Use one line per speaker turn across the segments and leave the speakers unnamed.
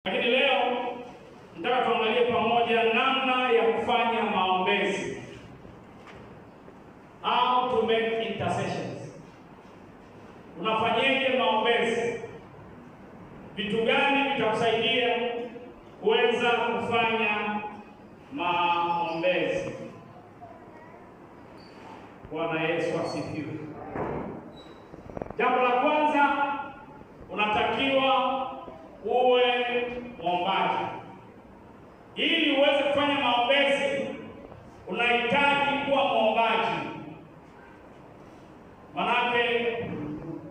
Lakini leo nataka tuangalie pamoja namna ya kufanya maombezi. How to make intercessions. Unafanyaje maombezi? Vitu gani vitakusaidia kuweza kufanya maombezi? Bwana Yesu asifiwe. Jambo la kwanza, unatakiwa uwe mwombaji. Ili uweze kufanya maombezi, unahitaji kuwa mwombaji. Manake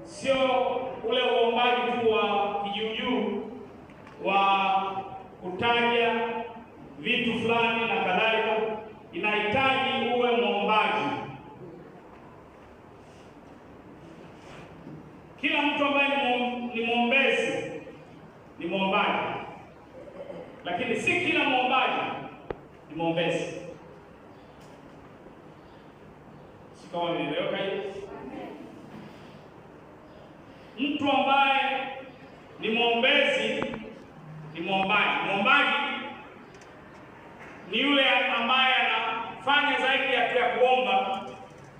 sio ule uombaji tu wa kijuujuu wa kutaja vitu fulani na kadhalika. Inahitaji uwe mwombaji. Kila mtu ambaye ni mwombezi ni mwombaji, lakini si kila mwombaji ni mwombezi. Si kama nieleweka hiyo? Mtu ambaye ni mwombezi ni mwombaji. Mwombaji ni yule ambaye anafanya zaidi ya kuomba.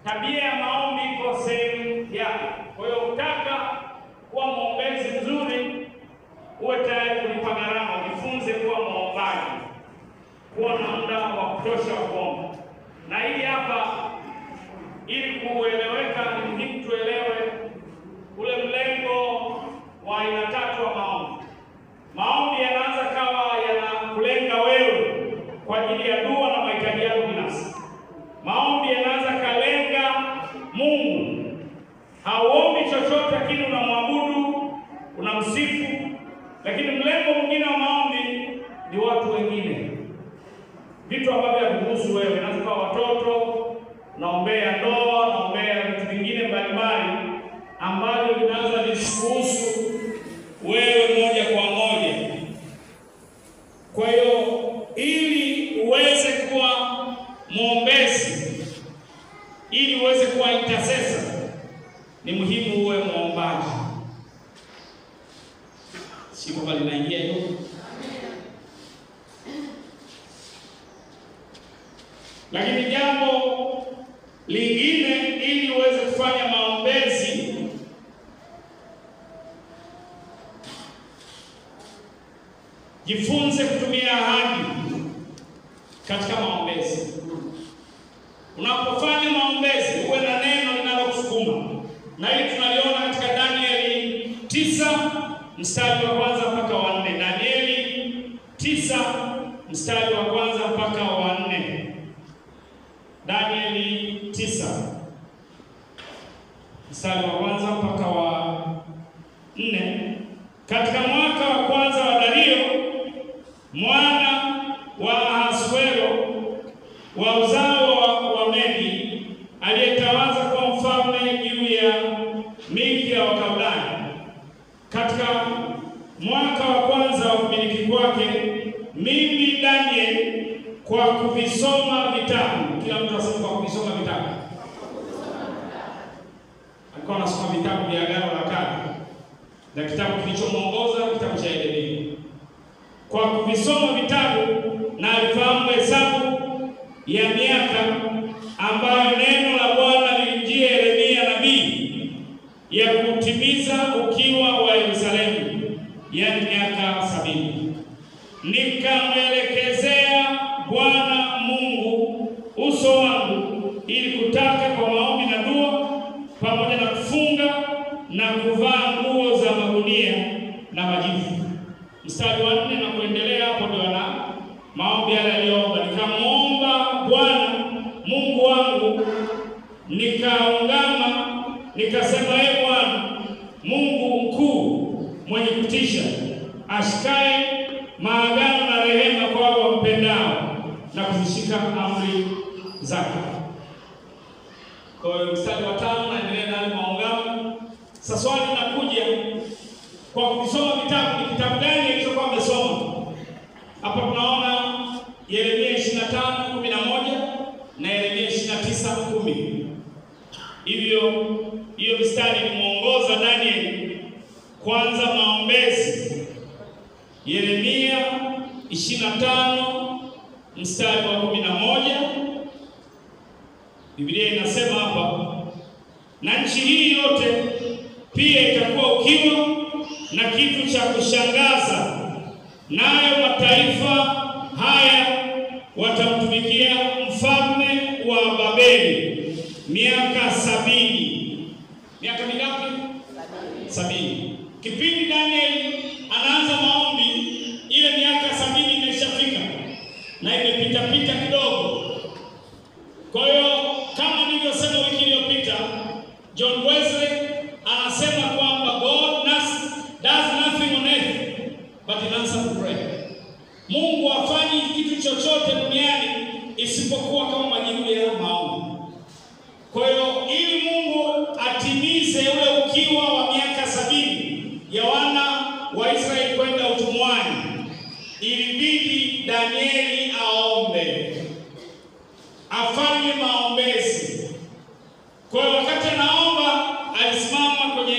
Tabia ya maombi iko sehemu yake. Kwa hiyo utaka kuwa mwombezi mzuri, uwe tayari kulipa gharama, jifunze kuwa mwombaji, kuwa na muda wa kutosha wa kuomba. Na hii hapa, ili kueleweka, ni muhimu tuelewe ule mlengo wa aina tatu wa maombi. Maombi yanaanza kawa yanakulenga wewe kwa ajili ya dua na mahitaji yako binafsi. Maombi yanaanza kalenga Mungu. Hauombi chochote, lakini unamwabudu, unamsifu. Lakini mlengo mwingine wa maombi ni watu wengine, vitu ambavyo havihusu wewe. Inaweza kuwa watoto, naombea ndoa, naombea vitu vingine mbalimbali ambavyo vinaweza visikuhusu wewe moja kwa moja. Kwa hiyo ili uweze kuwa mwombezi, ili uweze kuwa intercessor, ni muhimu uwe mwombaji. Siko bali naingia hiyo. Lakini jambo lingine, ili uweze kufanya maombezi, jifunze kutumia ahadi katika maombezi. Unapofanya maombezi, uwe na neno linalokusukuma. Na hili tunaliona katika Danieli 9 mstari wa kwanza mpaka wa 4. Danieli 9 mstari wa kwanza mpaka wa 4. Danieli 9 mstari wa kwanza mpaka wa 4. Katika mwaka wa kwanza wa Dario mwana wa Ahasuero wa uzao wa Medi, aliyetawaza kwa mfalme juu ya milki ya Wakaldani, katika mwaka wa kwanza wa kumiliki kwake, mimi Daniel, kwa kuvisoma vitabu. Kila mtu asema kwa kuvisoma vitabu. Alikuwa anasoma vitabu vya Agano la Kale na kitabu kilichomuongoza, kitabu cha Yeremia. Kwa kuvisoma vitabu na alifahamu hesabu ya miaka ambayo neno la Bwana lilimjia Yeremia nabii, ya kutimiza ukiwa wa Yerusalemu, yani miaka 70. Nikamwelekezea Bwana Mungu uso wangu, ili kutaka kwa maombi na dua, pamoja na kufunga na kuvaa nguo za magunia na majivu. Mstari wa 4 na kuendelea, hapo ndio na maombi yale aliyoomba. Nikamwomba Bwana Mungu wangu, nikaungama, nikasema, ee Bwana Mungu mkuu, mwenye kutisha, ashikaye maagano na rehema kwa wao wampendao na kuzishika amri zake. Kwa hiyo mstari wa 5 naendelea na maungamo. Sasa swali linakuja, kwa kusoma vitabu, ni kitabu gani alichokuwa amesoma? Hapa tunaona Yeremia 25:11 na Yeremia 29:10. Hiyo mstari ni muongoza Daniel kwanza maombezi. Yeremia Yeremia 25 mstari wa 11. Biblia inasema hapa, na nchi hii yote pia itakuwa ukiwa na kitu cha kushangaza, nayo mataifa haya watamtumikia mfalme wa Babeli miaka 70. Miaka mingapi? 70. Kipindi Danieli anaanza maombi, ile miaka 70 imeshafika na imepita kidogo. Kwa hiyo kama nilivyosema wiki iliyopita, John Wesley anasema kwamba God does nothing on earth but he answers prayer. Mungu hafanyi kitu chochote duniani isipokuwa kama majibu ya maombi. Kwa hiyo ili Mungu atimize ule ukiwa wa miaka 70 ya wana wa Israeli kwenda utumwani, ilibidi Danieli aombe, afanye maombezi. Kwa hiyo wakati anaomba alisimama kwenye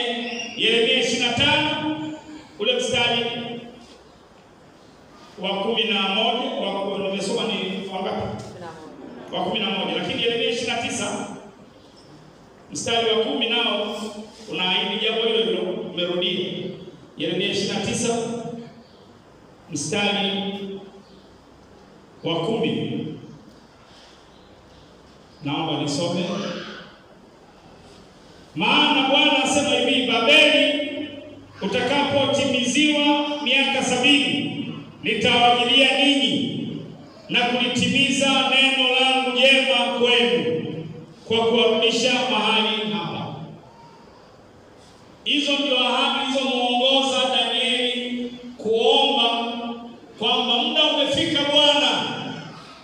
Yeremia 25 ule mstari wa 11, nimesoma ni wangapi? Wa 11. Lakini Yeremia 29 mstari wa 10 nao unaahidi jambo hilo hilo, umerudia. Yeremia 29 mstari wa 10. Naomba nisome. Maana Bwana asema hivi, Babeli utakapotimiziwa miaka 70, nitawajilia ninyi na kulitimiza neno langu jema kwenu kwa kuwarudisha mahali hapa. Hizo ndio ahadi zilizomuongoza Danieli kuomba kwamba muda umefika, Bwana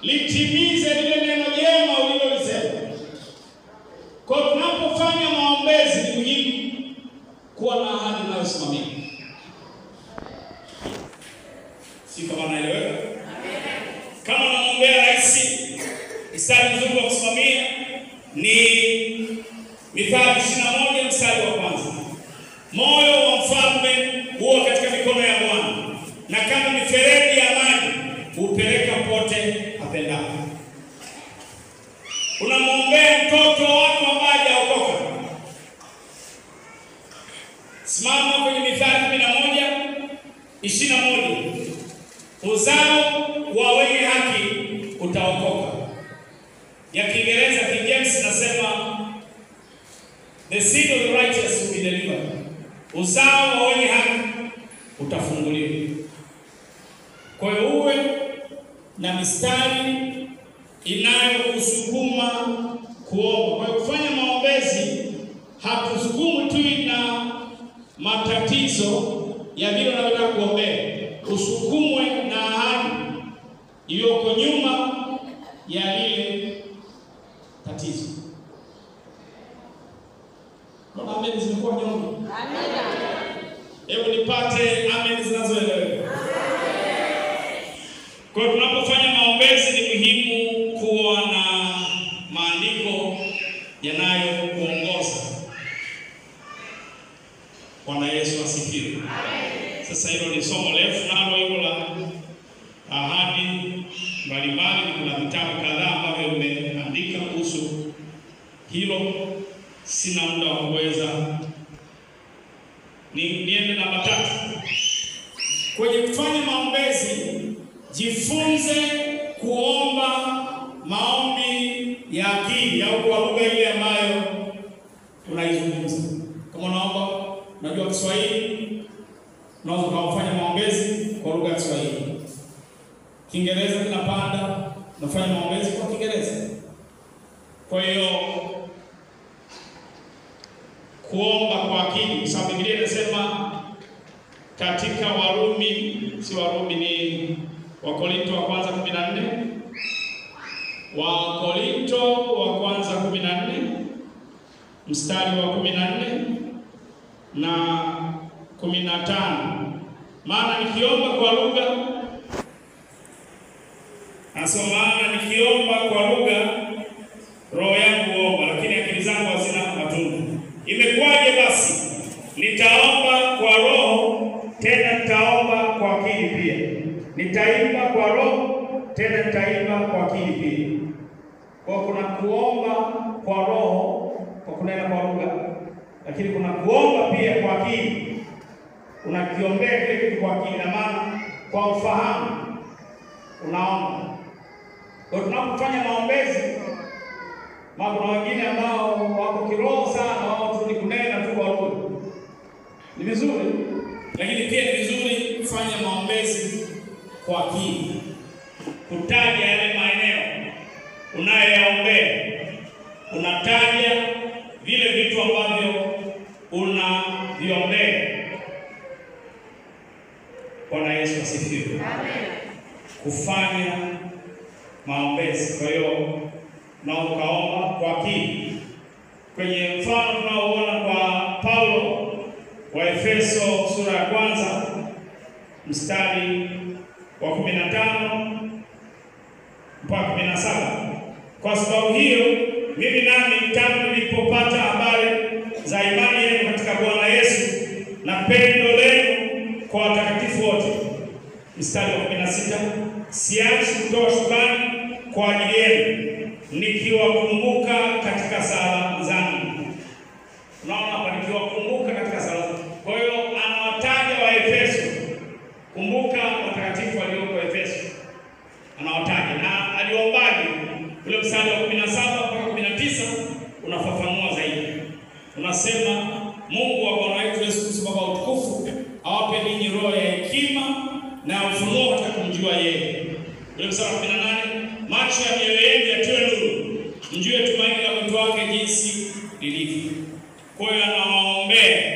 litimize lile neno jema ulilolisema. Kwa tunapofanya maombezi ni muhimu kuwa na ahadi inayosimamia. Si kama naeleweka? Kama naombea rais, mstari mzuri wa kusimamia ni Mithali 21 mstari wa 1. Moyo wa mfalme huwa katika mikono ya Bwana, na kama mifereji ya maji hupeleka pote apendapo. Unamwombea mtoto wako ambaye hajaokoka, simama kwenye Mithali 11:21. Uzao wa wenye haki utaokoka. Ya Kiingereza King James nasema the seed of the righteous will be delivered. Uzao wa wenye haki utafunguliwa. Kwa hiyo uwe na mistari inayokusukuma kuomba. Kwa kufanya maombezi hatusukumwi tu na matatizo ya vile unataka kuombea, usukumwe na ahadi iliyoko nyuma ya lile tatizo. Kwa amen zimekuwa nyongo. Amina. Hebu nipate amen zinazoeleweka. Kwa tunapofanya maombezi ni muhimu kuwa na maandiko yanayokuongoza. Bwana Yesu asifiwe. Amen. Sasa hilo ni somo refu nalo hilo la ahadi mbalimbali, na kuna vitabu kadhaa ambavyo vimeandika kuhusu hilo. Sina muda wa kuweza niende namba 3. Kwenye kufanya maombezi, jifunze kuomba maombi ya akili au kwa lugha ile ambayo unaizungumza. Kama unaomba unajua Kiswahili, unaweza kufanya maombezi kwa lugha ya Kiswahili. Kiingereza kinapanda, unafanya maombezi kwa Kiingereza. Kwa hiyo kuomba kwa akili, kwa sababu Biblia inasema katika Warumi, si Warumi ni Wakorinto wa kwanza 14. Wakorinto wa kwanza 14 mstari wa 14 na 15. Maana nikiomba kwa lugha, maana nikiomba kwa lugha roho yangu huomba, lakini akili zangu hazina matunda. Imekuwaje basi? Nitaomba kwa roho, tena nitaomba kwa akili pia. nitaimba kwa roho, tena nitaimba kwa akili pia. Kwa kuna kuomba kwa roho, kwa kunena kwa lugha, lakini kuna kuomba pia kwa akili. Unakiombea kile kitu kwa akili, na maana kwa ufahamu unaomba. Kwa tunapofanya maombezi, kuna wengine ambao wako kiroho sana, wao tu ni kunena tu kwa lugha. Ni vizuri, lakini pia ni vizuri kufanya maombezi kwa akili, kutaja yale maeneo unayoyaombea, unataja vile vitu ambavyo unaviombea. Bwana Yesu asifiwe. Amen. Kufanya maombezi, kwa hiyo na ukaomba kwa akili. Kwenye mfano tunaoona kwa Paulo wa Efeso sura ya 1 mstari wa 15 mpaka 17. Kwa sababu hiyo mimi nami tangu nilipopata habari za imani yenu katika Bwana Yesu na pendo lenu kwa watakatifu wote, mstari wa 16, siachi kutoa shukrani kwa ajili yenu nikiwakumbuka katika sala zangu. Unaona hapa, nikiwakumbuka katika sala zangu. Kwa hiyo anawataja wa Efeso. Kumbuka watakatifu walioko Efeso, anawataja na aliombaje. Ule mstari wa 17 mpaka 19 unafafanua zaidi. Unasema, Mungu wa Bwana wetu Yesu Kristo Baba utukufu awape ninyi roho ya hekima na ufunuo katika kumjua yeye. Ule mstari wa 18, macho ya mioyo yenu yatiwe nuru, mjue tumaini la wito wake jinsi lilivyo. Kwa hiyo anawaombea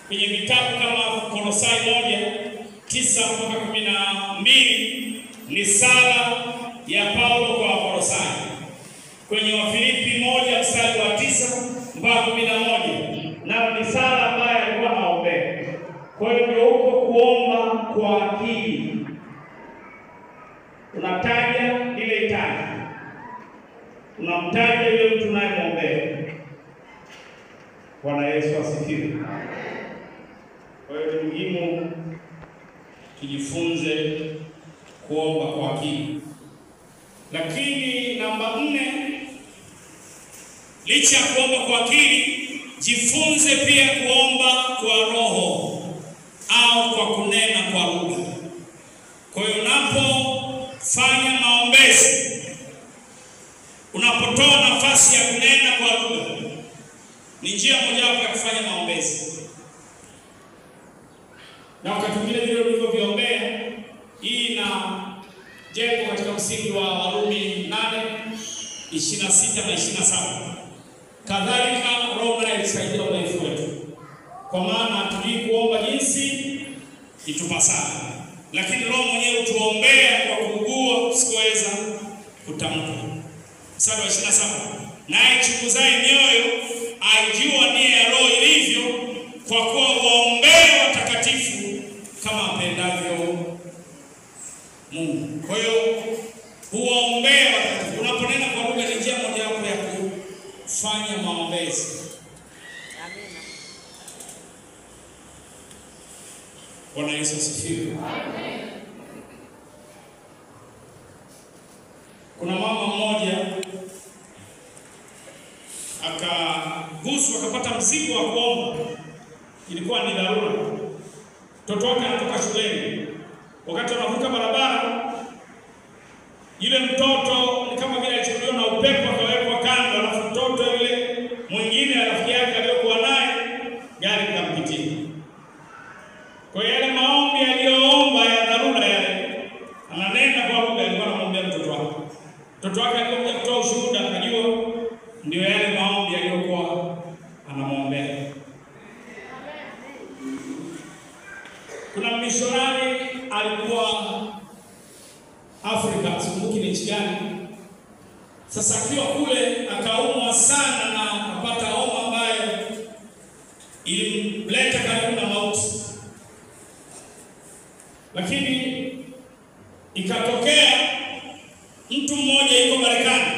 kwenye vitabu kama Kolosai 1:9 mpaka 12 ni sala ya Paulo kwa Kolosai. Kwenye Wafilipi 1 mstari wa 9 mpaka 11 na ni sala ambayo alikuwa anaombea. Kwa hiyo ndio huko kuomba kwa akili. Unataja ile hitaji, unamtaja yule mtu unayemwombea. Bwana Yesu asifiwe. Kwa hiyo ni muhimu tujifunze kuomba kwa akili. Lakini namba 4, licha ya kuomba kwa akili, jifunze pia kuomba kwa roho au kwa kunena kwa lugha. Kwa hiyo unapofanya maombezi, unapotoa nafasi ya kunena kwa lugha, ni njia mojawapo ya kufanya maombezi. Na wakati mwingine vile ulivyoviombea, hii na jengo katika msingi wa Warumi 8:26 na 27. Kadhalika Roho naye alisaidia udhaifu wetu, kwa maana hatujui kuomba jinsi itupasavyo, lakini Roho mwenyewe hutuombea kwa kuugua tusikoweza kutamka. Mstari wa 27, naye chunguzaye mioyo aijua nia ya Roho ilivyo, kwa kuwa waombea watakatifu kama apendavyo Mungu. Kwa hiyo huwaombea watakatifu. Unaponena kwa lugha ni njia mojawapo ya kufanya maombezi. Amina. Bwana Yesu asifiwe. Amen. Kuna mama mmoja akaguswa, akapata mzigo wa kuomba. Ilikuwa ni dharura. Mtoto wake anatoka shuleni. Wakati anavuka barabara, yule mtoto ni kama vile alichukuliwa na upepo akawekwa kando, alafu mtoto yule mwingine rafiki yake aliyokuwa naye gari likampitia. Kwa hiyo yale maombi aliyoomba ya dharura yale, ananena kwa lugha, alikuwa anamwombea mtoto wake. Mtoto wake alikuja kutoa ushuhuda, akajua ndio yale maombi aliyokuwa anamwombea. Kuna mishonari alikuwa Afrika, sikumbuki ni nchi gani. Sasa akiwa kule akaumwa sana na akapata homa ambayo ilimleta karibu na mauti. Lakini ikatokea mtu mmoja yuko Marekani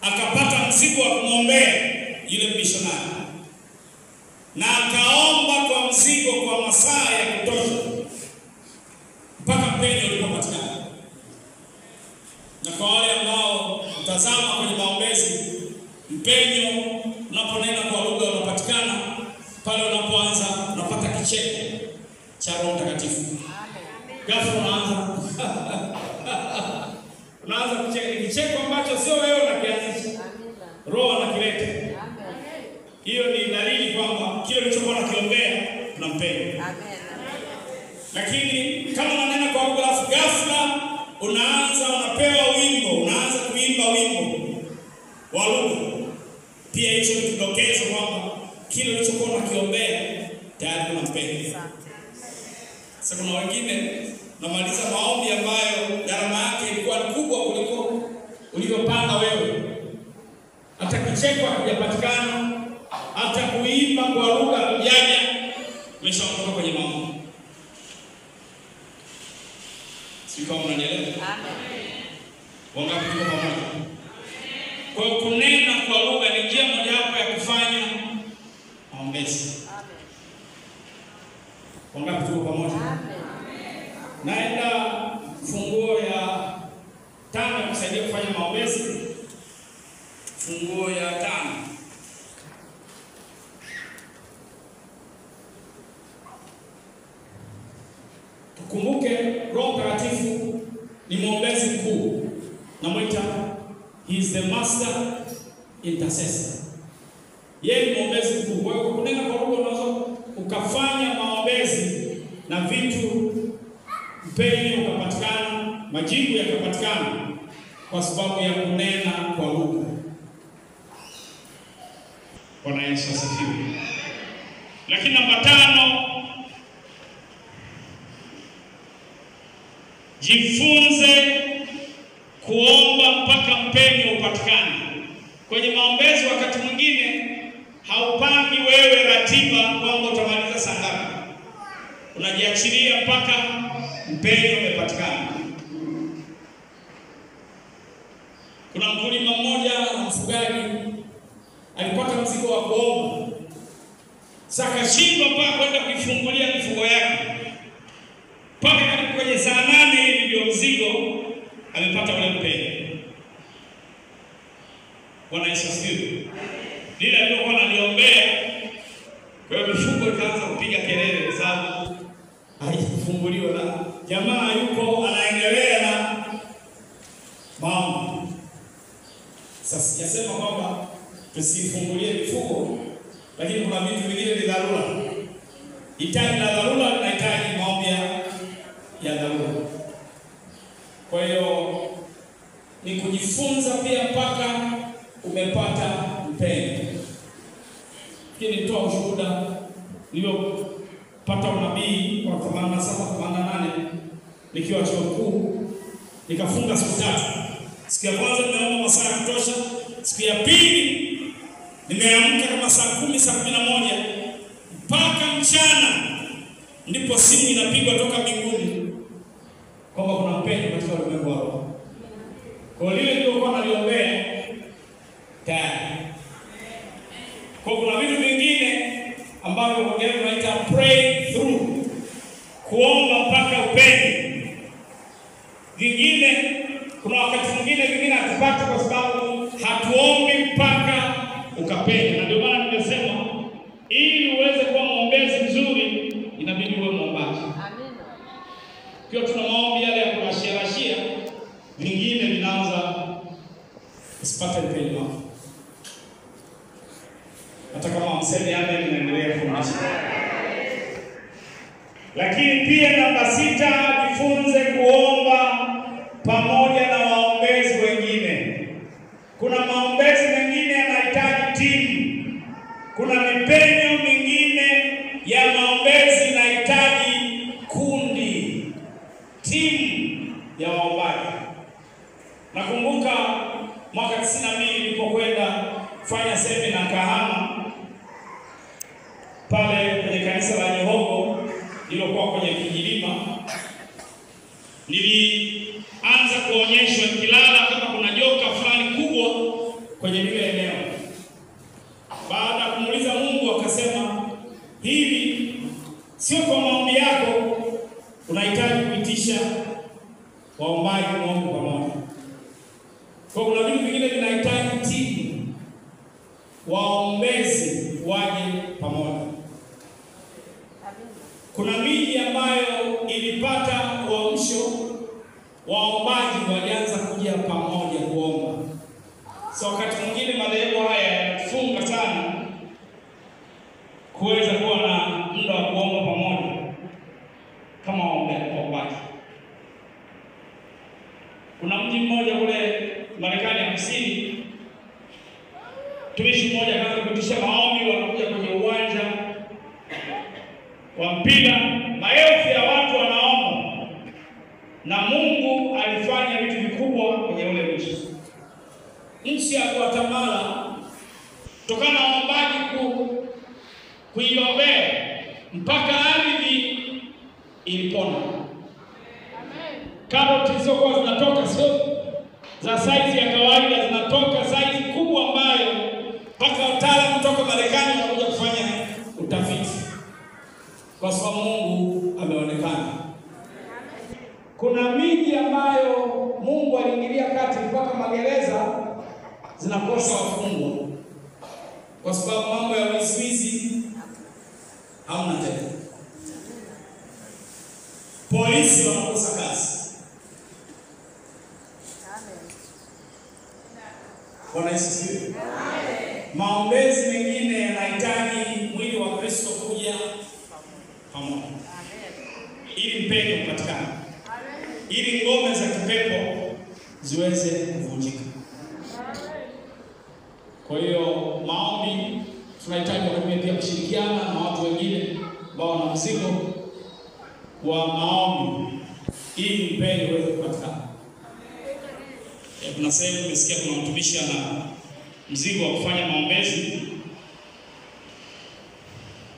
akapata mzigo wa kumwombea yule mishonari, na akaomba kwa mzigo kwa masaa ya kutosha mpaka
mpenyo ulipopatikana. Na kwa wale ambao mtazama kwenye maombezi, mpenyo unaponena kwa lugha unapatikana pale unapoanza unapata kicheko cha Roho Mtakatifu. Ghafla unaanza kucheka, kicheko ambacho sio wewe unakianzisha. Roho anakileta. Hiyo ni dalili kwamba kile ulichokuwa unakiongea unampenda. Lakini kama unanena kwa lugha alafu ghafla unapewa wimbo, unaanza kuimba wimbo wa lugha, pia hicho ni kidokezo kwamba kile ulichokuwa unakiombea tayari unampenda. Sasa kuna wengine namaliza maombi ambayo gharama yake ilikuwa kubwa kuliko ulivyopanga wewe. Hata kicheko hakijapatikana, hata kuimba kwa lugha hakujaja, umeshaondoka kwenye maombi. Sio mnanielewa? Amen. Wangapi tuko pamoja? Kwa hiyo kunena kwa lugha ni njia mojawapo ya kufanya maombezi. Amen. Wangapi tuko pamoja? Amen. Naenda funguo ya 5 kusaidia kufanya maombezi. Funguo ya 5. Tukumbuke Roho Mtakatifu ni mwombezi mkuu. Namwita he is the master intercessor. Yeye ni mwombezi mkuu. Kwa hiyo kunena kwa lugha unaweza ukafanya maombezi na vitu mpenyo ukapatikana, majibu yakapatikana kwa sababu ya kunena kwa lugha. Bwana Yesu asifiwe. Lakini namba 5, jifunze kuomba mpaka mpenyo upatikane. Kwenye maombezi wakati mwingine haupangi wewe ratiba kwamba utamaliza saa ngapi. Unajiachilia mpaka mpenyo umepatikana. Kuna mkulima mmoja na mfugaji alipata mzigo wa kuomba. Saka shindwa mpaka kwenda kuifungulia mifugo yake. Paka karibu kwenye saa 8 hivi ndio mzigo amepata ule mpenyo. Bwana Yesu asifiwe. Lile alilokuwa analiombea, kwa hiyo mifugo ikaanza kupiga kelele sababu haifunguliwa na jamaa yuko anaendelea na maombi. Sasa sijasema kwamba tusifungulie mifugo, lakini kuna vitu vingine ni dharura. Hitaji la dharura linahitaji maombi ya dharura. Kwa hiyo ni kujifunza pia mpaka umepata mpenyo. Lakini nitoa ushuhuda niliyopata unabii wa 87-88 nikiwa chuo kikuu, nikafunga siku 3. Siku ya kwanza nimeomba masaa ya kutosha, siku ya pili nimeamka kama saa 10, saa 11 mpaka mchana ndipo simu inapigwa toka mbinguni kwamba kuna mpenyo katika ulimwengu wa roho. Kwa lile nilikuwa naliombea tayari. Kwa kuna vitu vingine ambavyo wengine wanaita pray through, kuomba mpaka upenyo. Vingine kuna wakati mwingine hatupati kwa sababu hatuombi mpaka ukapenya. Na ndio maana nimesema ili uweze kuwa mwombezi mzuri inabidi uwe mwombaji. Amina. Kwa tuna maombi yale ya kurashia, vingine vinaanza usipate mpenyo wako. Hata kama mseme amen inaendelea kumaanisha. Lakini pia namba 6, jifunze kuomba pamoja na waombezi wengine. Kuna maombezi mengine yanahitaji timu. Kuna mipenyo mingine ya maombezi inahitaji kundi, timu ya waombaji. Nakumbuka mwaka 92 nilipokwenda kufanya semina Kahama pale kwenye kanisa la Nyohogo lilokuwa kwenye Kijilima. Nilianza kuonyeshwa kilala kama kuna joka fulani kubwa kwenye lile eneo. Baada ya kumuuliza Mungu akasema, hivi sio kwa maombi yako unahitaji kuitisha waombaji muombe pamoja. Kwa kuna vitu vingine vinahitaji timu, waombezi waje pamoja. Kuna miji ambayo ilipata uamsho, waombaji walianza kuja pamoja kuomba. So wakati mwingine madhehebu haya yanafunga sana kuweza kuwa na muda wa kuomba pamoja kama waombaji. Kuna mji mmoja kule Marekani ya Kusini, mtumishi mmoja akaanza kuitisha maombi, wanakuja kwenye uwanja wa mpira, maelfu ya watu wanaomba, na Mungu alifanya vitu vikubwa kwenye ule mji. Nchi ya Guatemala, kutokana na waombaji kuiombea, mpaka ardhi ilipona. Karoti zilizokuwa zinatoka sio za size ya kawaida, zinatoka size kubwa ambayo mpaka wataalamu kutoka Marekani wanakuja kufanya utafiti, kwa sababu Mungu ameonekana. Kuna miji ambayo Mungu aliingilia kati mpaka magereza zinakosa wafungwa, kwa sababu mambo ya wizi hamna tena. Polisi wanakosa kazi. Bwana Yesu asifiwe. Maombezi mengine yanahitaji mwili wa Kristo kuja pamoja, ili mpendo upatikane, ili ngome za kipepo ziweze kuvunjika. Kwa hiyo maombi tunahitaji wakati pia kushirikiana na watu wengine ambao wana mzigo wa maombi, ili mpendo uweze kupatikana. Kuna sehemu nimesikia kuna mtumishi ana mzigo wa kufanya maombezi.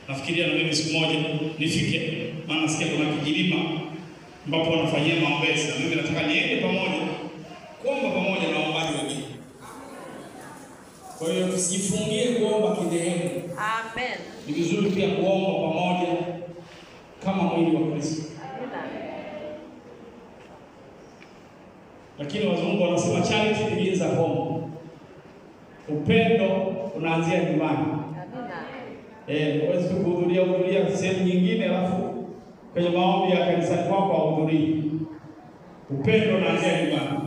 Nafikiria na mimi siku moja nifike, maana nasikia kuna kijilima ambapo wanafanyia maombezi, na mimi nataka niende pamoja kuomba pamoja na waombaji wengine. Kwa hiyo tusijifungie kuomba kidhehebu. Amen. Ni vizuri pia kuomba pamoja kama mwili wa Kristo. Lakini wazungu wanasema charity begins at home. Upendo unaanzia nyumbani. Huwezi kuhudhuria sehemu nyingine alafu kwenye maombi ya kanisa kwako hauhudhurii. Upendo unaanzia nyumbani.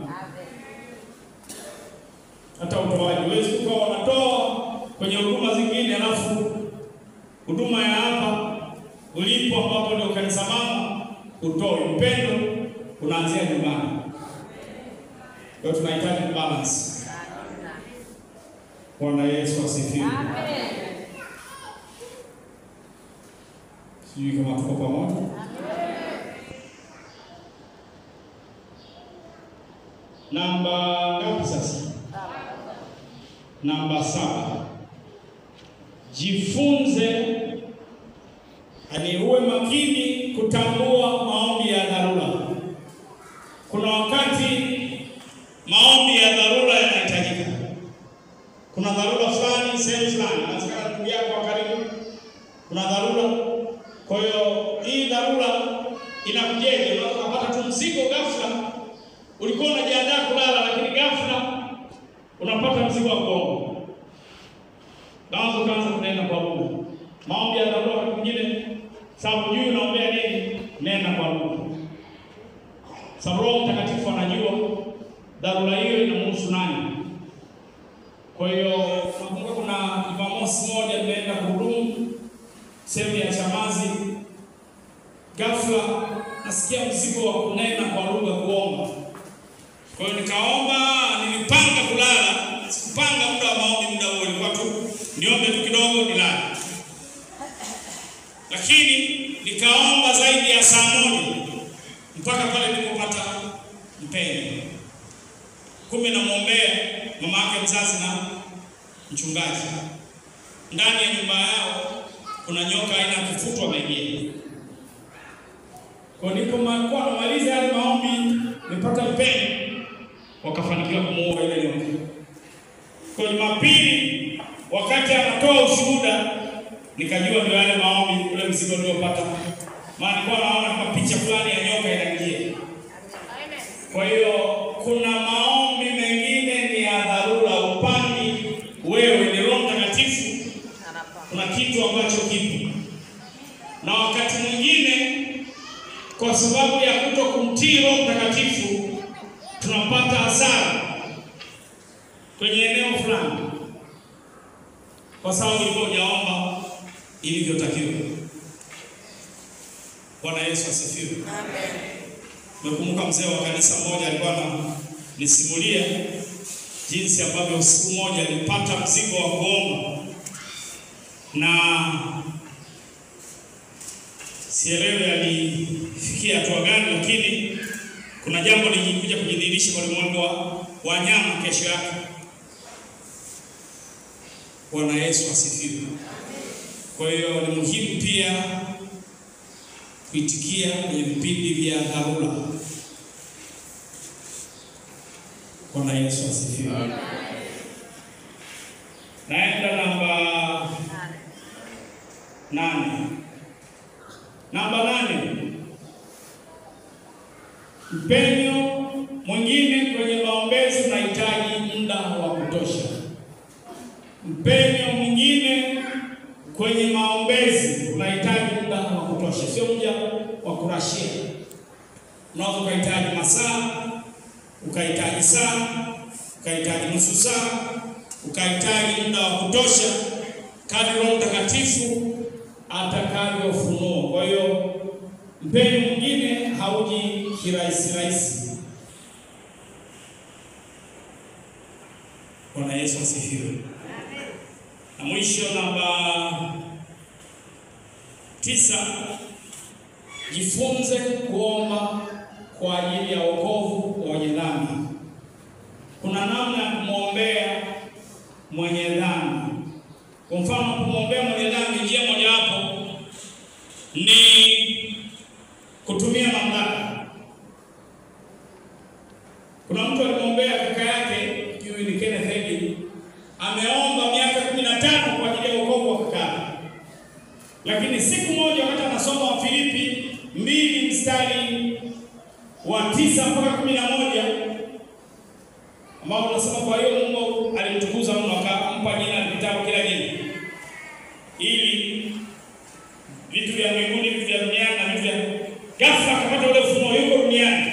Hata utoaji, huwezi kuwa wanatoa kwenye huduma zingine alafu huduma ya hapa ulipo ambapo ndio kanisa mama utoe. Upendo unaanzia nyumbani. Kwa tunahitaji balance. Bwana Yesu asifiwe. Amen. Sijui kama tuko pamoja. Namba ngapi sasa? Namba 7. Jifunze uwe makini kutambua maombi ya dharura. Kuna wakati maombi ya dharura yanahitajika. Kuna dharura fulani sehemu fulani, nataka ndugu yako karibu, kuna dharura. Kwa hiyo hii dharura inakujeje? Unaweza kupata tu mzigo ghafla, ulikuwa unajiandaa kulala lakini ghafla unapata mzigo wa kuomba. Naanza kwanza kunena kwa lugha. Maombi ya dharura kwa mwingine, sababu juu unaombea nini? Nena kwa lugha. Sababu Roho Mtakatifu anajua dharura hiyo inamhusu nani. Kwa hiyo nakumbuka kuna Jumamosi moja nimeenda kuhudumu sehemu ya Chamazi. Ghafla nasikia mzigo wa kunena kwa lugha, kuomba. Kwa hiyo nikaomba, nilipanga kulala, sikupanga muda wa maombi, muda huo ulikuwa tu niombe tu kidogo nilale. Lakini nikaomba zaidi ya saa 1 mpaka pale nilipopata mpenyo. Kumbe namuombea mama yake mzazi na mchungaji. Ndani ya nyumba yao kuna nyoka aina ya kifutu ameingia. Kwa ndipo nilikuwa namaliza yale maombi, nilipata mpenyo, wakafanikiwa kumuua ile nyoka. Kwa Jumapili wakati anatoa ushuhuda, nikajua ndio yale maombi, ule mzigo niliopata. Maana nilikuwa naona kama picha fulani ya nyoka inaingia. Kwa hiyo kuna maombi mengine ni ya dharura, upandi wewe ni Roho Mtakatifu, kuna kitu ambacho kipo. Na wakati mwingine kwa sababu ya kutokumtii Roho Mtakatifu tunapata hasara kwenye eneo fulani, kwa sababu ulikuwa hujaomba ilivyotakiwa. Bwana Yesu asifiwe. Amen. Nakumbuka mzee wa kanisa mmoja alikuwa ananisimulia jinsi ambavyo siku moja alipata mzigo wa kuomba, na sielewi alifikia hatua gani, lakini kuna jambo lilikuja kujidhihirisha kwa ulimwengu wa wanyama kesho yake. Bwana Yesu asifiwe. Kwa hiyo ni muhimu pia kuitikia kwenye vipindi vya dharura. Bwana Yesu asifiwe. Naenda namba 8. Namba 8. Mpenyo mwingine kwenye maombezi unahitaji muda wa kutosha. Mpenyo mwingine kwenye maombezi unahitaji muda wa kutosha, sio muda wa kurashia. Unaweza ukahitaji masaa, ukahitaji saa, ukahitaji nusu saa, ukahitaji muda wa kutosha kadri Roho Mtakatifu atakavyofunua. Kwa hiyo mpenyo mwingine hauji kirahisi rahisi. Bwana Yesu asifiwe. Na mwisho namba 9, jifunze kuomba kwa ajili ya wokovu wa wenye dhambi. Kuna namna ya kumwombea mwenye dhambi. Kwa mfano, kumwombea mwenye dhambi, njia mojawapo ni kutumia mamlaka. Kuna mtu alimwombea kaka yake, huyu ni Kenneth Hagin, ameomba miaka 15 kwa ajili ya wokovu wa kaka. Lakini siku moja wakati anasoma Wafilipi 2 mstari wa 9 mpaka 11, ambao unasema kwa hiyo Mungu alimtukuza mno akampa jina lipitalo kila jina, ili vitu vya mbinguni, vitu vya duniani na vitu vya ghafla akapata ule ufunuo yuko duniani.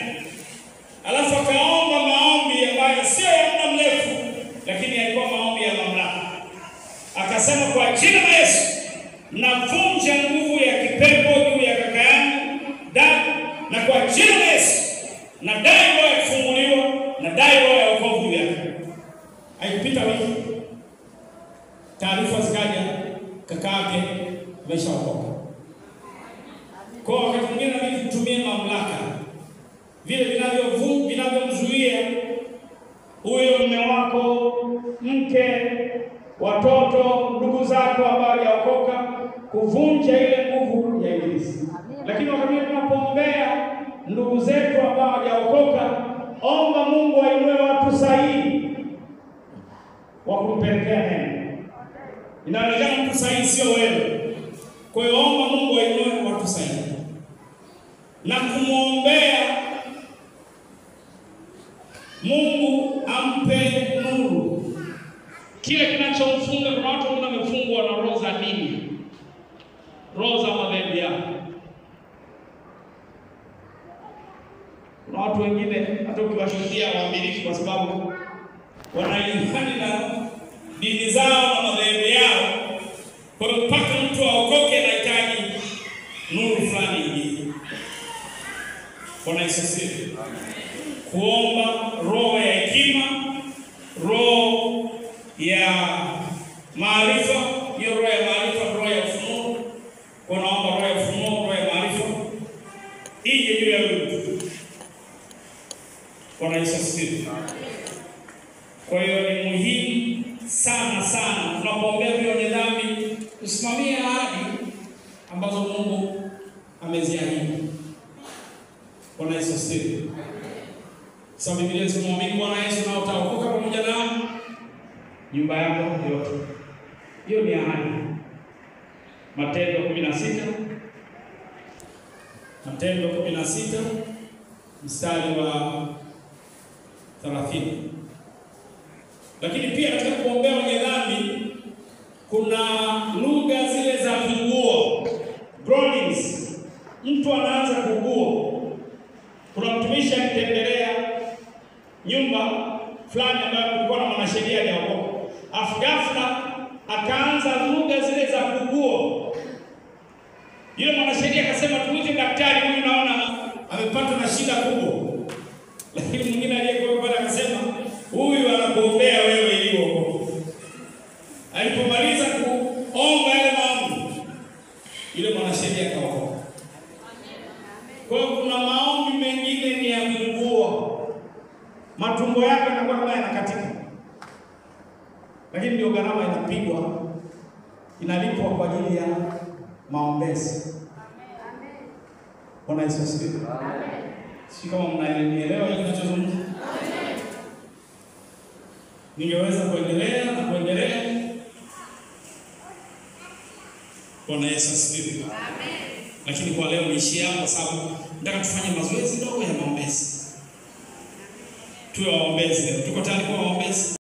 Alafu akaomba maombi ambayo sio ya muda mrefu, lakini yalikuwa maombi ya mamlaka. Akasema, kwa jina la Yesu navunja nguvu ya kipepo juu ya kaka yangu dada, na kwa jina la Yesu nadai roho ya kufunguliwa, nadai roho ya wokovu juu yake. Haikupita wiki, taarifa zikaja kaka yake ameshaokoka. Kwa wakati mwingine inabidi tutumie mamlaka, vile vinavyomzuia huyo mume wako, mke, watoto, ndugu zako ambao hawajaokoka, kuvunja ile nguvu ya ibilisi. Lakini wakati tunapoombea ndugu zetu ambao hawajaokoka, omba Mungu ainue watu sahihi wa kumpelekea neno. Inaonekana mtu sahihi sio wewe. Kwa hiyo omba Mungu ainue watu sahihi. Na kumwombea Mungu ampe nuru. Kile kinachomfunga, kuna watu wengine wamefungwa na roho za dini, roho za madhehebu yao. Kuna watu wengine hata ukiwashuhudia waamiliki, kwa sababu wanaimani na dini zao na madhehebu yao. Kwa hiyo mpaka mtu aokoke anahitaji nuru fulani hii. Bwana Yesu asifiwe. Kuomba roho ya hekima, roho ya maarifa, hiyo roho ya maarifa, roho ya ufunuo. Kwa naomba roho ya ufunuo, roho ya maarifa ije juu ya mtu. Bwana Yesu asifiwe. Kwa hiyo ni muhimu sana sana tunapoombea wenye dhambi usimamie ahadi ambazo Mungu ameziahidi. Bwana Yesu asifiwe. Sababu Biblia inasema Bwana Yesu na utaokoka pamoja na nyumba yako yote. Hiyo ni ahadi. Matendo 16 Matendo 16 mstari wa 30. Lakini pia katika kuombea wenye dhambi kuna lugha zile za kuugua, groanings. Mtu anaanza kuugua. Kuna mtumishi alitembelea nyumba fulani ambayo kulikuwa na mwanasheria aliyeokoka. Afu ghafla akaanza lugha zile za kuugua. Yule mwanasheria akasema tuite daktari, huyu naona amepata na shida kubwa. Lakini mwingine aliyekuwa pale akasema huyu anakuombea wewe ili uokoke. Alipomaliza kuomba yale maombi, yule mwanasheria akaokoka. Kwa hiyo kuna maombi mengine ni ya kuugua. Matumbo yako yanakuwa kama yanakatika. Lakini ndio gharama inapigwa, inalipwa kwa ajili ya maombezi. Amen. Bwana Yesu asifiwe. Amen. Si kama mnaelewa hili ninachozungumza? Amen. Ningeweza kuendelea na kuendelea. Bwana Yesu asifiwe. Amen. Lakini kwa leo niishie hapa sababu nataka tufanye mazoezi ndogo ya maombezi. Tuwe waombezi leo. Tuko tayari kwa maombezi?